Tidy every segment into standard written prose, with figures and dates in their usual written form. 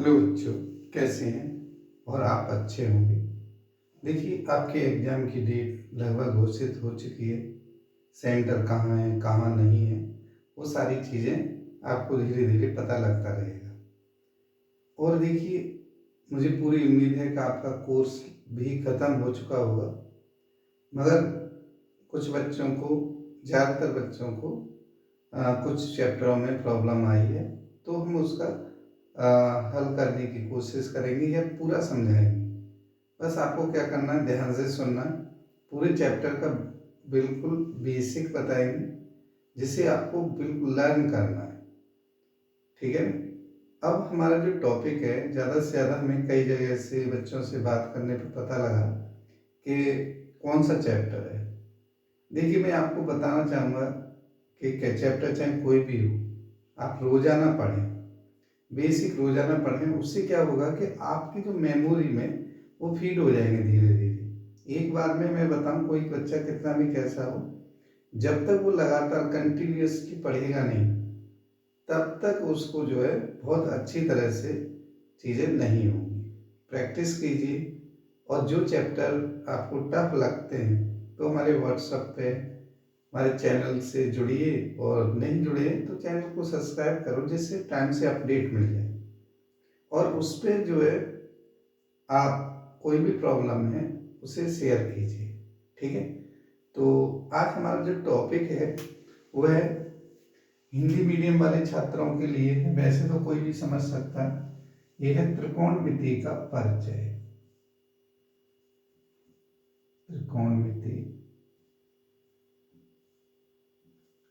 Hello बच्चों, कैसे हैं? और आप अच्छे होंगे। देखिए, आपके एग्ज़ाम की डेट लगभग घोषित हो चुकी है। सेंटर कहाँ है, कहाँ नहीं है, वो सारी चीज़ें आपको धीरे धीरे पता लगता रहेगा। और देखिए, मुझे पूरी उम्मीद है कि आपका कोर्स भी ख़त्म हो चुका होगा, मगर कुछ बच्चों को, ज़्यादातर बच्चों को कुछ चैप्टरों में प्रॉब्लम आई है, तो हम उसका हल करने की कोशिश करेंगे या पूरा समझाएंगे। बस आपको क्या करना है, ध्यान से सुनना है। पूरे चैप्टर का बिल्कुल बेसिक बताएंगे, जिसे आपको बिल्कुल लर्न करना है। ठीक है। अब हमारा जो टॉपिक है, ज़्यादा से ज़्यादा हमें कई जगह से बच्चों से बात करने पर पता लगा कि कौन सा चैप्टर है। देखिए, मैं आपको बताना चाहूँगा कि चैप्टर चाहे कोई भी हो, आप रोज़ाना पढ़ें, बेसिक रोज़ाना पढ़ें। उससे क्या होगा कि आपकी जो मेमोरी में वो फीड हो जाएंगे धीरे धीरे। एक बार में मैं बताऊं, कोई बच्चा कितना भी कैसा हो, जब तक वो लगातार कंटिन्यूअसली पढ़ेगा नहीं, तब तक उसको जो है बहुत अच्छी तरह से चीज़ें नहीं होंगी। प्रैक्टिस कीजिए, और जो चैप्टर आपको टफ लगते हैं तो हमारे व्हाट्सएप पे हमारे चैनल से जुड़िए, और नहीं जुड़े तो चैनल को सब्सक्राइब करो, जिससे टाइम से अपडेट मिल जाए। और उस पर जो है, आप कोई भी प्रॉब्लम है उसे शेयर कीजिए। ठीक है। तो आज हमारा जो टॉपिक है वो है हिंदी मीडियम वाले छात्रों के लिए है, वैसे तो कोई भी समझ सकता है। यह है त्रिकोणमिति का परिचय। त्रिकोणमिति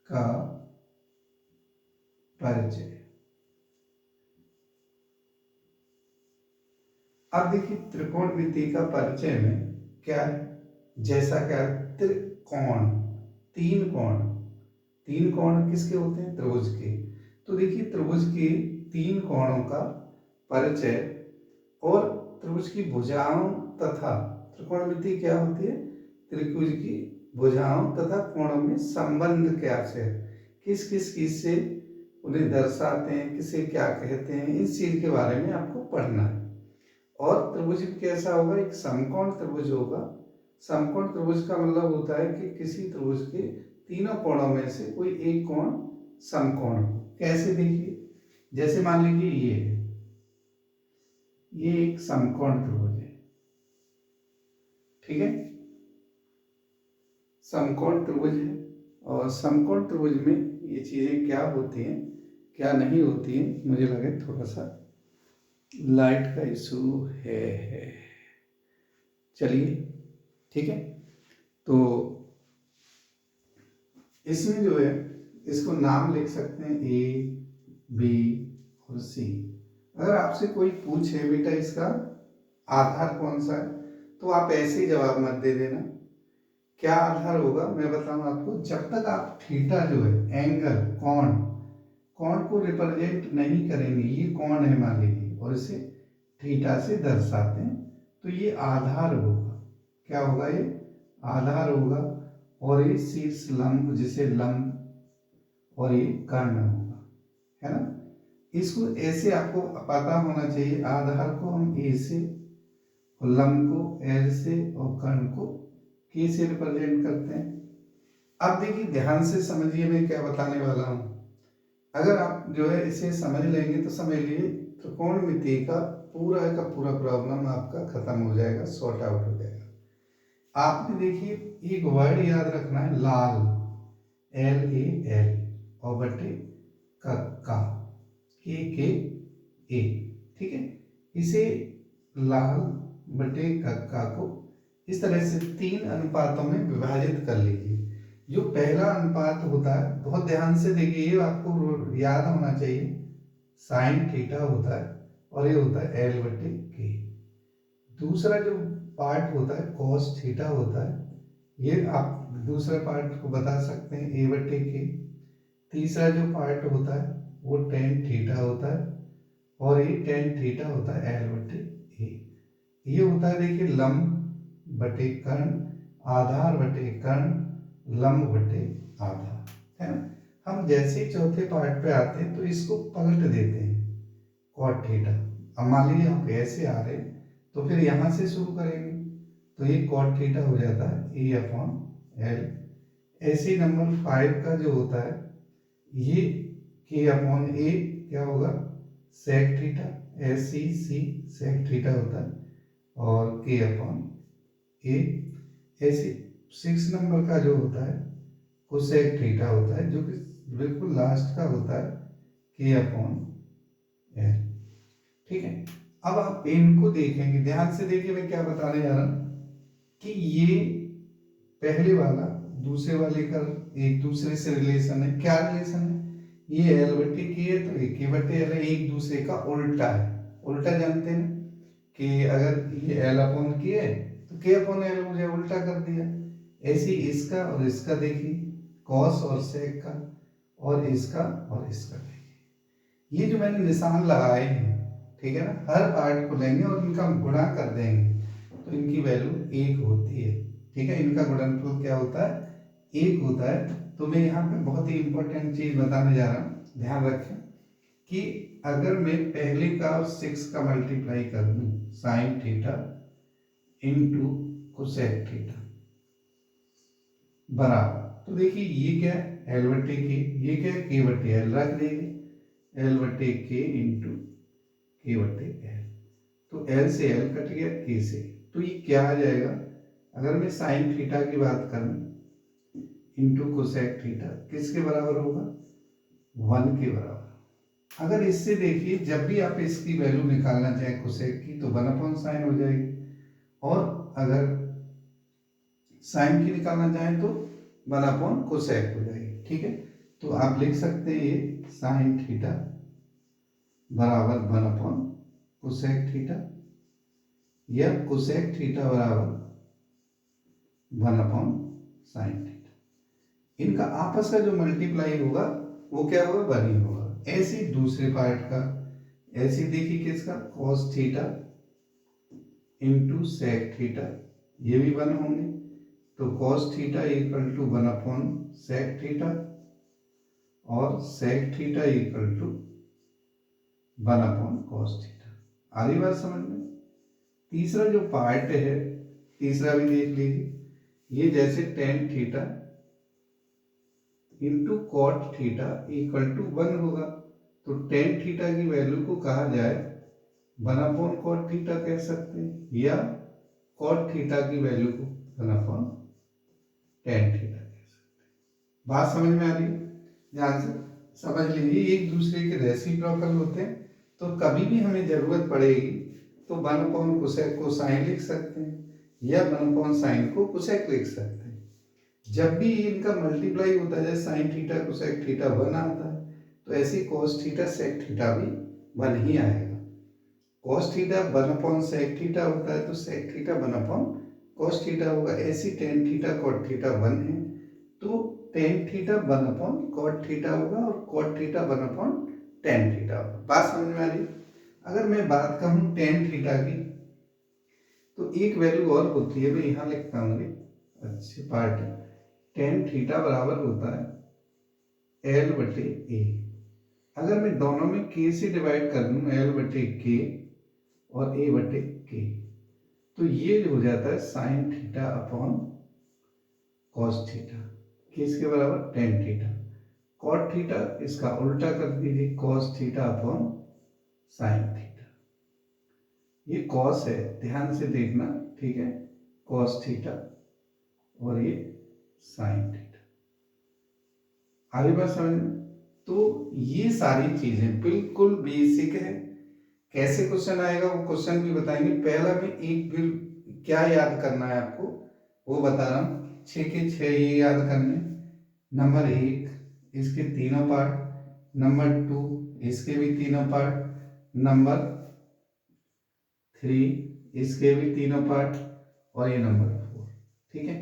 का परिचय। अब देखिए, त्रिकोणमिति का परिचय में क्या है, जैसा क्या त्रिकोण, तीन कोण। तीन कोण किसके होते हैं? त्रिभुज के। तो देखिए, त्रिभुज के तीन कोणों का परिचय, और त्रिभुज की भुजाओं तथा त्रिकोणमिति क्या होती है? त्रिभुज की भुजाओं तथा कोणों में संबंध क्या है, किस किस चीज से उन्हें दर्शाते हैं, किसे क्या कहते हैं, इस चीज के बारे में आपको पढ़ना है। और त्रिभुज कैसा होगा? एक समकोण त्रिभुज होगा। समकोण त्रिभुज का मतलब होता है कि किसी त्रिभुज के तीनों कोणों में से कोई एक कोण समकोण हो। कैसे? देखिए, जैसे मान लीजिए ये एक समकोण त्रिभुज है। ठीक है, समकोण त्रिभुज है। और समकोण त्रिभुज में ये चीजें क्या होती हैं, क्या नहीं होती हैं, मुझे लगे थोड़ा सा लाइट का इशू है। चलिए, ठीक है। तो इसमें जो है, इसको नाम लिख सकते हैं ए, बी और सी। अगर आपसे कोई पूछे बेटा इसका आधार कौन सा है, तो आप ऐसे ही जवाब मत दे देना। क्या आधार होगा मैं बताऊं आपको। जब तक आप थीटा जो है, एंगल, कोण, कोण को रिप्रेजेंट नहीं करेंगे, ये कोण है मान लीजिए, और इसे थीटा से दर्शाते हैं, तो ये आधार होगा। क्या होगा? ये आधार होगा। और ये शीर्ष लंब, जिसे लंब, और ये कर्ण होगा, है ना। इसको ऐसे आपको पता होना चाहिए। आधार को हम ए से, और लंब को एल से, और कर्ण को के से रिप्रेजेंट करते हैं। अब देखिए, ध्यान से समझिए मैं क्या बताने वाला हूं। अगर आप जो है इसे समझ लेंगे तो समझ लीजिए त्रिकोणमिति का पूरा प्रॉब्लम आपका खत्म हो जाएगा, सॉर्ट आउट हो जाएगा। आपने देखिए एक वर्ड याद रखना है, लाल, LAL, और बटे का, के ए। ठीक है, इसे लाल बटे कक्का को इस तरह से तीन अनुपातों में विभाजित कर लीजिए। जो पहला अनुपात होता है, बहुत ध्यान से देखिए, ये आपको याद होना चाहिए, साइन थीटा होता है, और ये होता है एल बटे के। दूसरा जो पार्ट होता है कॉस थीटा होता है, ये आप दूसरे पार्ट को बता सकते हैं ए बटे के। तीसरा जो पार्ट होता है वो टेन थीटा होता है, और ये टेन थीटा होता है एल बटे ए। ये होता है देखिए लंब बटे कर्ण, आधार बटे कर्ण, लंब बटे आधार, है ना। हम जैसे ही चौथे पार्ट पे आते हैं तो इसको पलट देते हैं, कॉट थीटा। अब मान लीजिए आप ऐसे आ रहे हैं तो फिर यहाँ से शुरू करेंगे, तो ये कॉट थीटा हो जाता है ए अपॉन एल। ऐसे नंबर 5 का जो होता है ये के अपॉन ए क्या होगा, सेक थीटा, एस सी सी सेक थीटा होता है, और के अपॉन ए। ऐसे 6 नंबर का जो होता है कोसेक थीटा होता है, जो कि बिल्कुल लास्ट का होता है के अपॉन एल। ठीक है, अब आप इनको देखेंगे, ध्यान से देखिए मैं क्या बताने जा रहा हूं कि ये पहले वाला दूसरे वाले का एक दूसरे से रिलेशन है। क्या रिलेशन है, ये एल बटे के है तो एक के बटे एल है, एक दूसरे का उल्टा है। उल्टा जानते हैं कि अगर ये एल अपॉन के है तो के अपॉन एल मुझे उल्टा कर दिया। ऐसे इसका और इसका देखिए, कॉस और सेक का, और इसका और इसका देखिए, ये जो मैंने निशान लगाए हैं, ठीक है ना, हर पार्ट को लेंगे और इनका गुणा कर देंगे तो इनकी वैल्यू 1 होती है। ठीक है, इनका गुणनफल क्या होता है, 1 होता है। तो मैं यहाँ पे बहुत ही इंपॉर्टेंट चीज बताने जा रहा हूँ, ध्यान रखें कि अगर मैं पहले का और 6 का मल्टीप्लाई कर दूं sine theta into cosec theta बराबर, तो देखिए ये क्या है, एल बटे के, ये क्या है, के बटे एल रख देंगे, एल बटे के इंटू के बटे एल। तो एल से एल कट गया, के से, तो ये क्या आ जाएगा, अगर मैं साइन थीटा की बात करूं इंटू कोसेक थीटा, किसके बराबर होगा, 1 के बराबर। अगर इससे देखिए जब भी आप इसकी वैल्यू निकालना चाहें कोसेक की तो 1/sin हो जाएगी, और अगर साइन की निकालना चाहें तो 1/कोसेक हो जाएगी। ठीक है, तो आप लिख सकते हैं ये साइन थीटा बराबर 1/कोसेक थीटा, या कोसेक थीटा बराबर 1/sin थीटा। इनका आपस का जो मल्टीप्लाई होगा वो क्या होगा, 1 ही होगा। ऐसे दूसरे पार्ट का, ऐसे देखिए किसका, cos theta into sec theta, ये भी 1 होंगे, तो cos थीटा इक्वल टू 1/सेक थीटा, और sec theta equal to 1/cos theta. आ रही बात समझ में। तीसरा जो पार्ट है, तीसरा भी देख लीजिए, ये जैसे tan theta into cot theta equal to 1 होगा, तो टेन थीटा की वैल्यू को कहा जाए 1/कॉट थीटा कह सकते हैं, या कॉट थीटा की वैल्यू को 1/टेन थीटा कह सकते हैं। बात समझ में आ रही है, ध्यान से समझ लीजिए, एक दूसरे के रेसिप्रोकल होते हैं, तो कभी भी हमें जरूरत पड़ेगी तो 1/कोसेक को साइन लिख सकते हैं, या 1/साइन को कोसेक लिख सकते हैं। जब भी इनका मल्टीप्लाई होता है, जैसे साइन थीटा कोसेक थीटा 1 आता है, तो ऐसे कॉस थीटा सेक थीटा भी 1 ही आएगा। कॉस थीटा 1/सेक थीटा होता है, तो सेक थीटा 1/कॉस थीटा होगा। ऐसी टेन थीटा कॉट थीटा 1 है, तो टेन थीटा 1/कॉट थीटा होगा, और कॉट थीटा 1/टेन थीटा होगा। बात समझ में आ रही। अगर मैं बात कहूँ टेन थीटा की, तो एक वैल्यू और होती है, मैं यहाँ लिखता हूँ, अच्छे पार्ट, टेन थीटा बराबर होता है एल बटे ए। अगर मैं दोनों में के से डिवाइड कर दूं, एल बटे के और ए बटे के, तो ये हो जाता है sine theta upon cos theta, किसके बराबर, टेन थीटा। कॉट थीटा इसका उल्टा कर दीजिए, cos theta upon sine theta. ये कॉस है, ध्यान से देखना, ठीक है, कॉस थीटा, और ये साइन थीटा। आगे बात समझ में। तो ये सारी चीजें बिल्कुल बेसिक है, कैसे क्वेश्चन आएगा वो क्वेश्चन भी बताएंगे। पहला में एक बिल क्या याद करना है आपको वो बता रहा हूँ, 6 के 6 ये याद करने, नंबर 1 इसके तीनों पार्ट, नंबर 2 इसके भी तीनों पार्ट, नंबर 3 इसके भी तीनों पार्ट, और ये नंबर 4। ठीक है,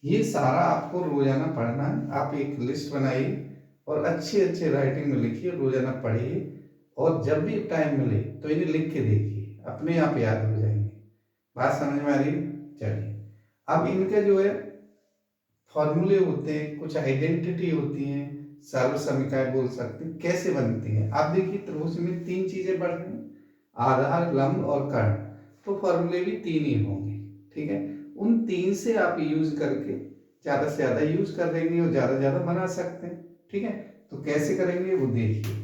ये सारा आपको रोजाना पढ़ना है। आप एक लिस्ट बनाइए और अच्छे अच्छे राइटिंग में लिखिए, रोजाना पढ़िए, और जब भी टाइम मिले तो इन्हें लिख के देखिए, अपने आप याद हो जाएंगे। बात समझ में आ रही है। चलिए, अब इनका जो है फॉर्मूले होते हैं, कुछ आइडेंटिटी होती हैं, सर्व समीकरण बोल सकते हैं, कैसे बनती हैं। आप देखिए त्रिभुज में 3 चीजें पढ़ रहे हैं, आधार, लंब और कर्ण। तो फॉर्मूले भी 3 ही होंगे, ठीक है। उन 3 से आप यूज करके ज़्यादा से ज़्यादा यूज कर लेंगे और ज़्यादा ज़्यादा बना सकते हैं, ठीक है। तो कैसे करेंगे वो देखिए,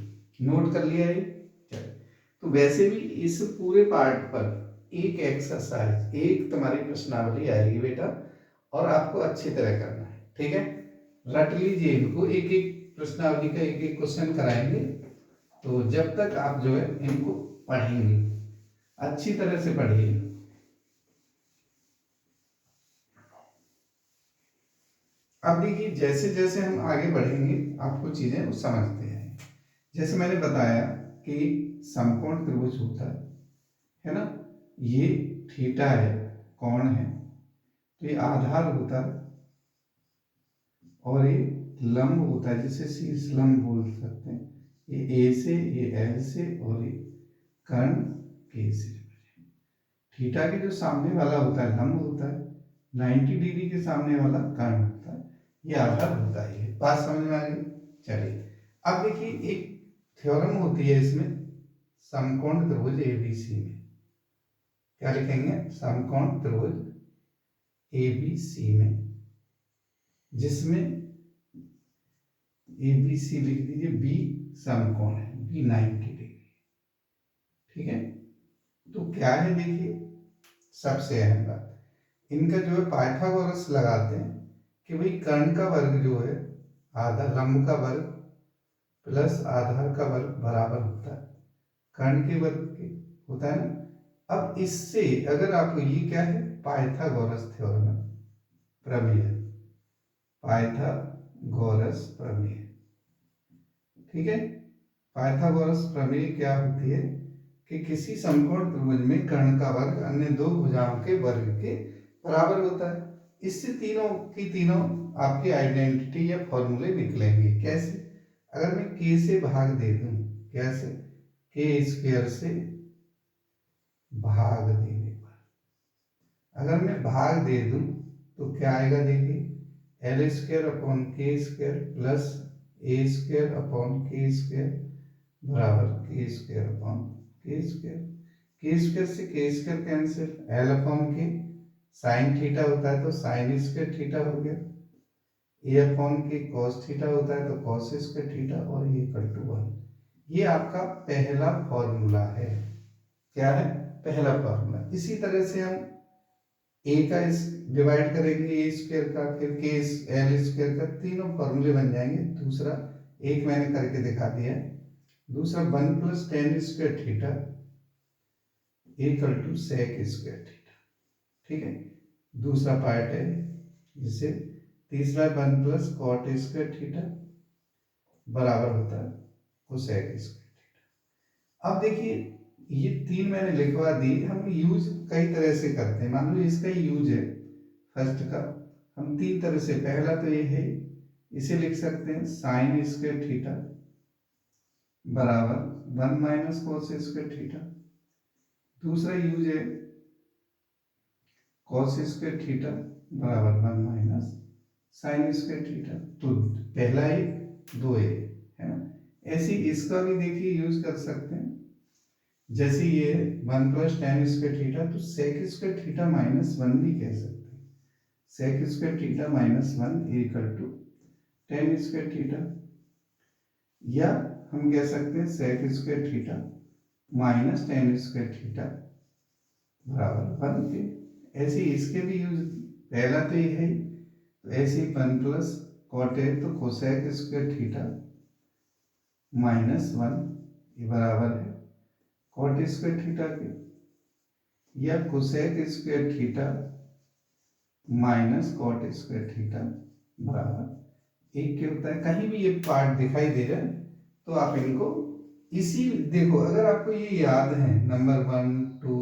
नोट कर लिया ये, चलिए। तो वैसे भी इस पूरे पार्ट पर एक एक्सरसाइज, एक तुम्हारी प्रश्नावली आएगी बेटा, और आपको अच्छी तरह करना है, ठीक है। रट लीजिए इनको, एक एक प्रश्नावली का एक एक क्वेश्चन कराएंगे। तो जब तक आप जो है इनको पढ़ेंगे, अच्छी तरह से पढ़िए। अब देखिए, जैसे जैसे हम आगे बढ़ेंगे आपको चीजें वो समझते हैं। जैसे मैंने बताया कि समकोण त्रिभुज होता है ना, ये थीटा है, कोण है, तो ये आधार होता है, और ये लंब होता है, जिसे शीर्ष लंब बोल सकते हैं। ये ए से, ये एल से, और ये कर्ण के से। थीटा के जो सामने वाला होता है लंब होता है, 90 डिग्री के सामने वाला कर्ण होता है, ये आधार होता है। ये बात समझ में आ गई। चलिए, अब देखिए एक थ्योरम होती है इसमें, समकोण त्रिभुज एबीसी में क्या लिखेंगे, समकोण त्रिभुज एबीसी में, जिसमें एबीसी लिख दीजिए, बी समकोण है, बी 90 डिग्री, ठीक है। तो क्या है देखिए, सबसे अहम बात, इनका जो है पाइथागोरस लगाते हैं कि भाई कर्ण का वर्ग जो है आधा लंब का वर्ग प्लस आधार का वर्ग बराबर होता है कर्ण के वर्ग के, होता है ना। अब इससे अगर आपको, ये क्या है, पाइथागोरस थ्योरम है, प्रमेय, पाइथागोरस प्रमेय, ठीक है। पाइथागोरस प्रमेय क्या होती है कि किसी समकोण त्रिभुज में कर्ण का वर्ग अन्य दो भुजाओं के वर्ग के बराबर होता है। इससे तीनों की तीनों आपकी आइडेंटिटी या फॉर्मूले निकलेंगे। कैसे, अगर मैं k से भाग दे दूं, कैसे, k स्क्वायर से भाग देने पर, अगर मैं भाग दे दूं तो क्या आएगा देखिए, एल स्क्वायर अपॉन के स्क्वायर प्लस ए स्क्वायर अपॉन के स्क्वायर बराबर के स्क्वायर अपॉन के स्क्वायर। के स्क्वायर से के स्क्वायर कैंसिल, एल अपॉन के, साइन थीटा होता है तो साइन स्क्वायर थीटा हो गया, ए अपॉन के कॉस थीटा होता है तो कॉस स्क्वायर थीटा, और ये इक्वल टू 1। ये आपका पहला फॉर्मूला है। क्या है, पहला फॉर्मूला। इसी तरह से हम ए का इस डिवाइड करेंगे ए स्क्वायर का, फिर के एल स्क्वायर का, तीनों फॉर्मूले बन जाएंगे। दूसरा एक मैंने करके दिखा दिया है, दूसरा 1 plus tan square theta equal to sec square theta, ठीक है। दूसरा पार्ट है, जिसे तीसरा 1 प्लस कॉट स्क्वायर थीटा बराबर होता है कोसेक स्क्वायर थीटा। अब देखिए, ये तीन मैंने लिखवा दी। हम यूज कई तरह से करते हैं, मान लो इसका ही यूज है फर्स्ट का, हम तीन तरह से, पहला तो ये है, इसे लिख सकते हैं साइन स्क्वायर थीटा बराबर 1 माइनस कॉस स्क्वायर थीटा। दूसरा यूज है कॉस स्क्वायर थीटा बराबर 1 माइनस साइन स्क्वायर थीटा। तो पहला एक, दो एक, है ना। ऐसे इसका भी देखिए यूज कर सकते हैं, जैसे ये 1 प्लस टेन स्क्वायर थीटा, तो सेक स्क्वायर थीटा माइनस 1 भी कह सकते हैं। Sec square theta minus 1 equal to tan square theta, या हम कह सकते हैं sec square theta minus tan square theta बराबर 1 के। ऐसे इसके भी यूज, पहला तो ये है, तो ऐसे 1 प्लस कॉट है तो कोसेक स्क्वायर थीटा माइनस 1 ये बराबर है कॉट स्क्वायर थीटा के, या cosec square theta minus cot square theta बराबर एक के होता है। कहीं भी ये पार्ट दिखाई दे रहा है तो आप इनको इसी, देखो अगर आपको ये याद है नंबर 1 2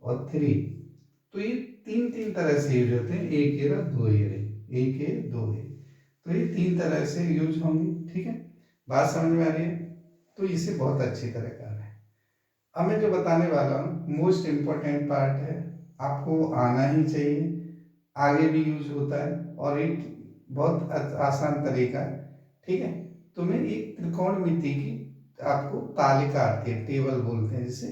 और 3, तो ये तीन तीन तरह से यूज होते हैं, एक ये रहा, दो ये रहे, एक है दो है, तो ये तीन तरह से यूज होंगे, ठीक है। बात समझ में आ रही है, तो इसे बहुत अच्छी तरह कर रहे हैं। अब मैं जो बताने वाला हूँ मोस्ट इम्पोर्टेंट पार्ट है, आपको आना ही चाहिए, आगे भी यूज होता है, और एक बहुत आसान तरीका है, ठीक है। तो मैं एक त्रिकोणमिति की आपको तालिका आती है, टेबल बोलते हैं जिसे,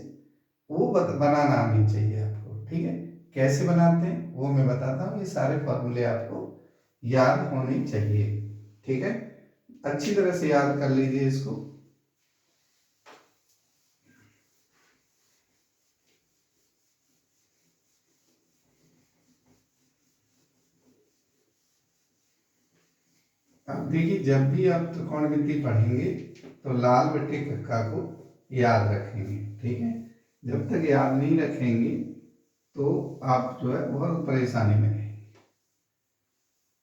वो बनाना आनी चाहिए आपको, ठीक है। कैसे बनाते हैं वो मैं बताता हूँ, ये सारे फॉर्मूले आपको याद होने चाहिए, ठीक है। अच्छी तरह से याद कर लीजिए इसको। अब देखिए, जब भी आप त्रिकोणमिति पढ़ेंगे तो लाल बट्टे कक्का को याद रखेंगे, ठीक है। जब तक याद नहीं रखेंगे तो आप जो है बहुत परेशानी में रहेंगे।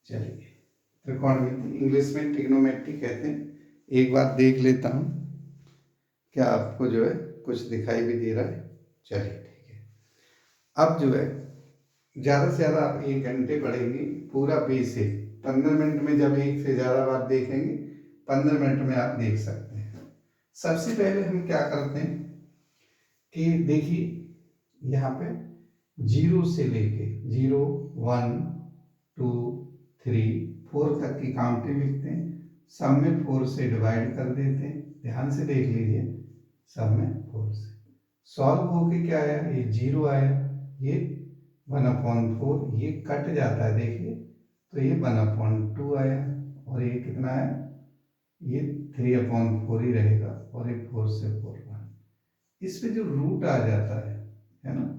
चलिए, त्रिकोणमिति इंग्लिश में ट्रिग्नोमेट्री कहते हैं। एक बार देख लेता हूँ, क्या आपको जो है कुछ दिखाई भी दे रहा है? चलिए ठीक है। अब जो है ज़्यादा से ज़्यादा आप 1 घंटे पढ़ेंगे पूरा बेसिक। 15 मिनट में जब एक से ज़्यादा बार देखेंगे, 15 मिनट में आप देख सकते हैं। सबसे पहले हम क्या करते हैं कि देखिए यहाँ पे 0 से लेके 0, 1, 2, 3, 4 तक की काउंटें लिखते हैं। सब में 4 से डिवाइड कर देते हैं। ध्यान से देख लीजिए, सब में 4 से सॉल्व होके क्या आया, ये 0 आया, ये 1/4, ये कट जाता है देखिए, तो ये 1/2 आया, और ये कितना है, ये 3/4 ही रहेगा, और ये 4 से 4 1। इस पे जो रूट आ जाता है ना,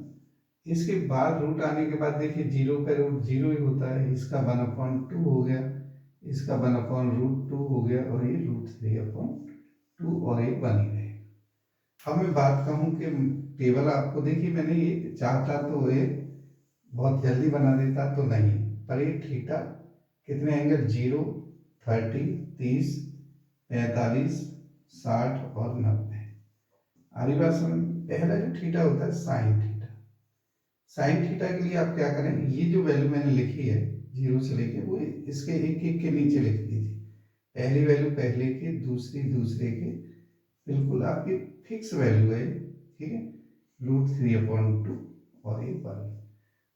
इसके बाद रूट आने के बाद देखिए 0 का रूट 0 ही होता है, इसका 1/2 हो गया, इसका 1/√2 हो गया, और ये √3/2, और ये 1 ही रहेगा। अब मैं बात कहूँ कि टेबल आपको देखिए, मैंने ये चाहता तो ये बहुत जल्दी बना देता तो नहीं, पर ये थीटा कितने एंगल, 0, 30, 30, 45, 60 और 90। आरी बात समझ। पहला जो थीटा होता है साइन थीटा। साइन थीटा के लिए आप क्या करें, ये जो वैल्यू मैंने लिखी है 0 से लेके, वो इसके एक एक के नीचे लिख दीजिए। पहली वैल्यू पहले के, दूसरी दूसरे के, बिल्कुल आपकी फिक्स वैल्यू है, ठीक है। √3/2, और ये 1।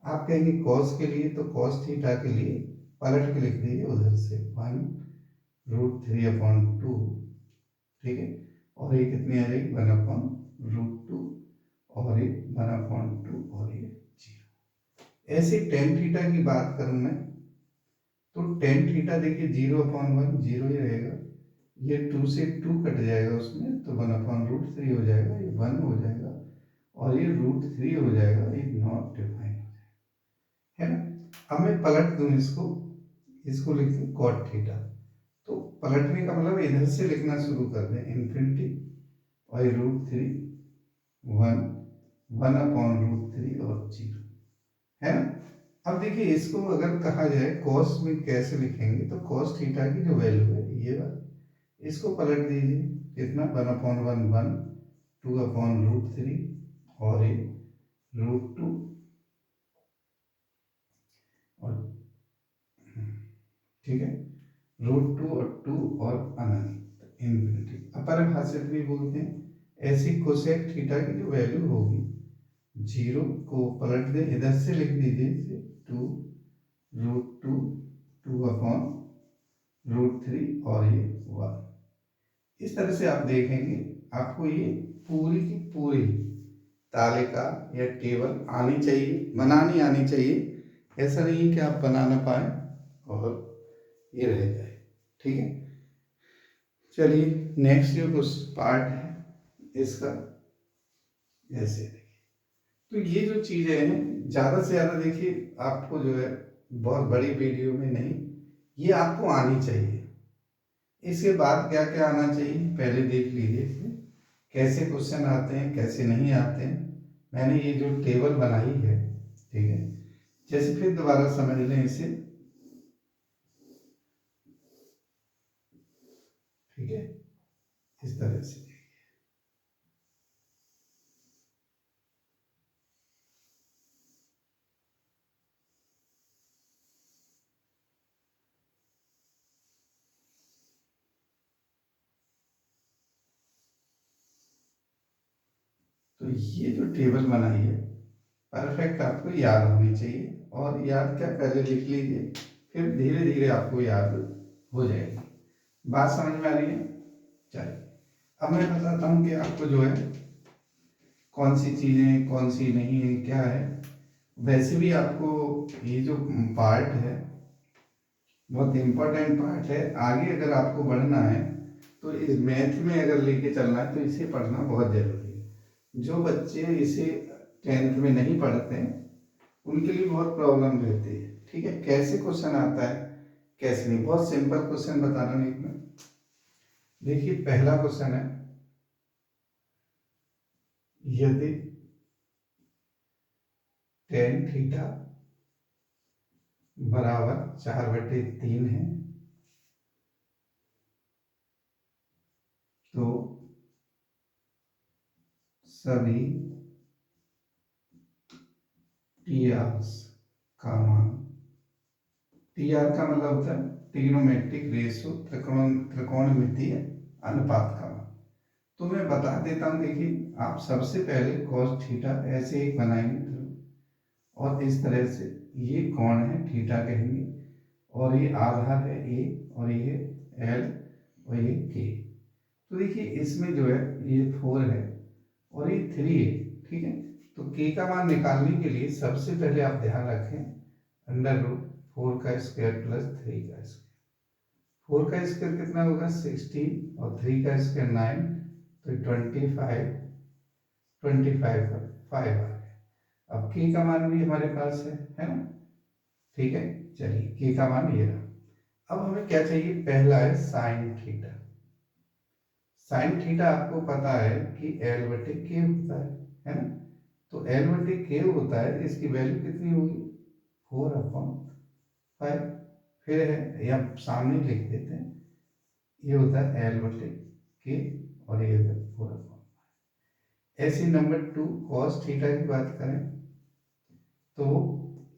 आप कहेंगे कॉस के लिए, तो कॉस थीटा के लिए पलट के लिख दीजिए उधर से 1√3/2, ठीक है। और ये कितनी आ जाएगी, 1/√2, और ये 1/2, और ये 0। ऐसे टेन थीटा की बात करूं मैं, तो टेन थीटा देखिए 0/1 0 ही रहेगा, ये 2 से 2 कट जाएगा उसमें, तो 1/√3 हो जाएगा, ये 1 हो जाएगा, और ये √3 हो जाएगा, ये नॉट डिफाइन हो जाएगा, है ना। अब मैं पलट दूं इसको, इसको लिख दूं कॉट थीटा, तो पलटने का मतलब इधर से लिखना शुरू कर दें, इन्फिनिटी, और √3, 1, 1/√3, और 0, है ना। अब देखिए, इसको अगर कहा जाए कॉस में कैसे लिखेंगे, तो कॉस थीटा की जो वैल्यू है ये वाला, इसको पलट दीजिए, कितना, 1/1, 1, 2/√3, और ये √2, और ठीक है, √2 और 2 और अनंत इन्फिनिटी, अपरिभाषित भी बोलते हैं। ऐसी कोसेक थीटा की जो वैल्यू होगी, 0 को पलट दें, इधर से लिख दीजिए 2, √2, 2/√3, और ये 1। इस तरह से आप देखेंगे, आपको ये पूरी की पूरी तालिका या टेबल आनी चाहिए, बनानी आनी चाहिए। ऐसा नहीं कि आप बना ना पाए और ये रह जाए, ठीक है। चलिए, नेक्स्ट जो कुछ पार्ट है इसका, ऐसे देखिए, तो ये जो चीज़ें हैं ज़्यादा से ज़्यादा देखिए, आपको जो है बहुत बड़ी वीडियो में नहीं, ये आपको आनी चाहिए। इसके बाद क्या क्या आना चाहिए पहले देख लीजिए, इसमें कैसे क्वेश्चन आते हैं, कैसे नहीं आते हैं। मैंने ये जो टेबल बनाई है, ठीक है, जैसे फिर दोबारा समझ लें इसे, ठीक है, इस तरह से। तो ये जो टेबल बनाई है परफेक्ट आपको याद होनी चाहिए, और याद क्या, पहले लिख लीजिए, फिर धीरे धीरे आपको याद हो जाएगी। बात समझ में आ रही है? चलिए, अब मैं बताता हूँ कि आपको जो है कौन सी चीज़ें कौन सी नहीं है क्या है। वैसे भी आपको ये जो पार्ट है बहुत इम्पोर्टेंट पार्ट है। आगे अगर आपको बढ़ना है तो इस मैथ में अगर लेके चलना है तो इसे पढ़ना बहुत ज़रूरी है। जो बच्चे इसे 10th में नहीं पढ़ते हैं उनके लिए बहुत प्रॉब्लम रहती है। ठीक है, कैसे क्वेश्चन आता है कैसे नहीं, बहुत सिंपल क्वेश्चन बता रहा हूँ एक में। देखिए पहला क्वेश्चन है, यदि टेन थीटा बराबर 4/3 है तो सभी टी आर्स का मान, टी आर का मतलब होता है ट्रिग्नोमेट्रिक रेशियो, त्रिकोणमितीय अनुपात का मान। तो मैं बता देता हूँ, देखिए आप सबसे पहले cos थीटा ऐसे एक बनाएंगे और इस तरह से ये कोण है थीटा कहेंगे, और ये आधार है ए, और ये एल, और ये के। तो देखिए इसमें जो है ये 4 है और ये 3 है। ठीक है, तो के का मान निकालने के लिए सबसे पहले आप ध्यान रखें √4 का स्क्वायर प्लस 3 का स्क्वायर। 4 का स्क्वायर कितना होगा 16 और 3 का स्क्वायर 9, तो 25 का 5 आ गया। अब के का मान भी हमारे पास है ना। ठीक है, चलिए के का मान ये रहा। अब हमें क्या चाहिए, पहला है साइन थीटा। साइन थीटा आपको पता है कि L/K होता है ना। तो L/K होता है, इसकी वैल्यू कितनी होगी 4/5। फिर है या सामने लिख देते हैं, ये होता है L/K और ये होता है 4/5। ऐसे नंबर 2 cos थीटा की बात करें तो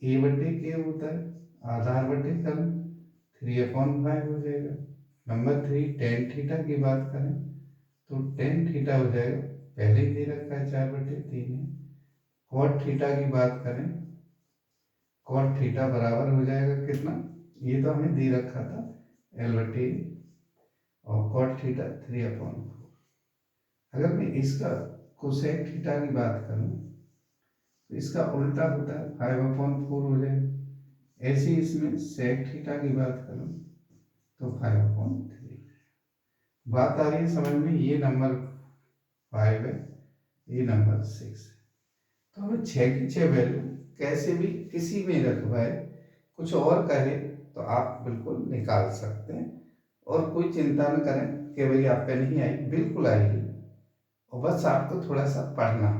A/K होता है, आधार बटे कल 3/5 हो जाएगा। नंबर 3 टेन थीटा की बात करें तो टेन थीटा हो जाएगा, पहले ही दे रखा है 4/3 है। कॉट थीटा की बात करें, कॉट थीटा बराबर हो जाएगा कितना, ये तो हमें दे रखा था L/A, और कॉट थीटा 3/4। अगर मैं इसका कोसेक थीटा की बात करूं तो इसका उल्टा होता है 5/4 हो जाएगा। ऐसे इसमें सेक थीटा की बात करूं तो 5/3। बात आ रही है समझ में, ये नंबर 5 है, ये नंबर 6 है। तो हमें 6 की 6 वैल्यू कैसे भी किसी में रखवाए, कुछ और कहे तो आप बिल्कुल निकाल सकते हैं। और कोई चिंता न करें कि भाई आप पे नहीं आई, बिल्कुल आएगी, और बस आपको थोड़ा सा पढ़ना